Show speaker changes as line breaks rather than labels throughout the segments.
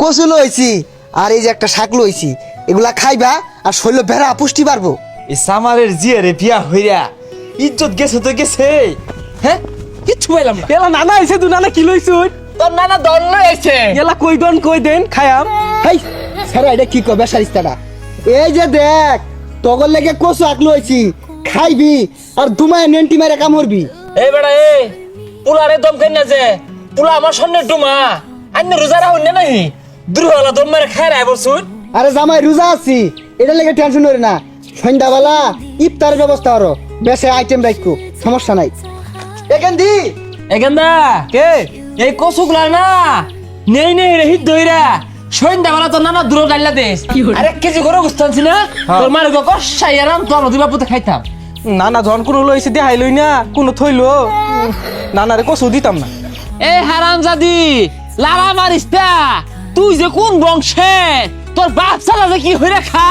কচু লইছি আর এই যে একটা শাক লইছি, এগুলা খাইবা আর শরীর ভেড়া পুষ্টি পারবো।
এই সামারের জিয়ারে বিয়া হইরা ইজ্জত গেছে তো গেছে। হ্যাঁ, কিচ্ছু পাইলাম না।
এলা নানা আইছে তুই নানা কি লইছুন?
তোর নানা দন্ন এসে
এলা কই দেন খায়াম।
হেই স্যার, এটা কি কবে সারিস্তাটা? এই যে দেখ, তগর লেগে কচু আক লইছি, খাইবি আর দুমায় নেন্টি মেরে কাম করবি।
এই বেড়া এ পুলারে দম খাই না যে পুলা আমার সামনে ডুমা আন্য রোজারা হইনে নাই দুর্হলা দম মেরে খায় রায় বলছুন।
আরে জামাই রোজা আছি, এটা লেগে টেনশন করি না। সন্ধ্যাবেলা ইফতারের ব্যবস্থা করো, বেশি আইটেম রাখো, সমস্যা নাই। এখান দি
এখানদা
কে
এই কচুগুলা না নেই নেই রে হিট দইরা সন্ধ্যাবেলা তোর নানা দূর ডাইলা দেশ আরেক কেজি করে গুস্তানছি না তোর মারে গো কষাই আরাম তোর নদী বাপুতে খাইতাম।
নানা জন কোন লইছে দেখাই লই না কোন থইলো নানারে কসু দিতাম না।
এ হারাম জাদি লালা মারিস তা, তুই যে কোন বংশে তোর বাপ চালা যে কি হইরা খা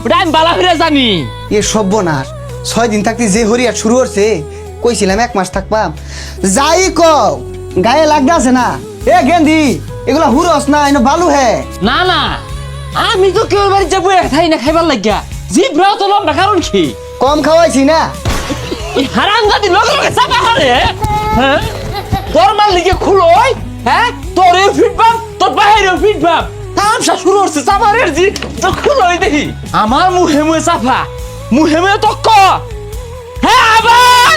ওটা আমি বালা হইরা জানি।
এ সর্বনাশ, 6 দিন থাকতে যে হরিয়ার শুরু করছে, কইছিলাম 1 মাস থাকবাম। যাই কও গায়ে লাগতে আছে না। এ গেন্দি, এগুলা হুরস না, এনে বালু হে।
না না, আমি তো কেউ বাড়ি যাবো খাই না খাইবার লাগিয়া জিব্রাও তো লম্বা কারণ কি
কম খাওয়াইছি না।
এই হারাম জাদি লগে লগে চাপা হারে। হ্যাঁ, তোর মাল লিগে খুলোই। হ্যাঁ, তোর এই ফিটবাম তোর বাহিরেও ফিটবাম তামসা শুরু হচ্ছে চাপারের জি তো খুলোই দেখি আমার মুহে মুহে চাপা মুহে মুহে তক্ক। হ্যাঁ আবার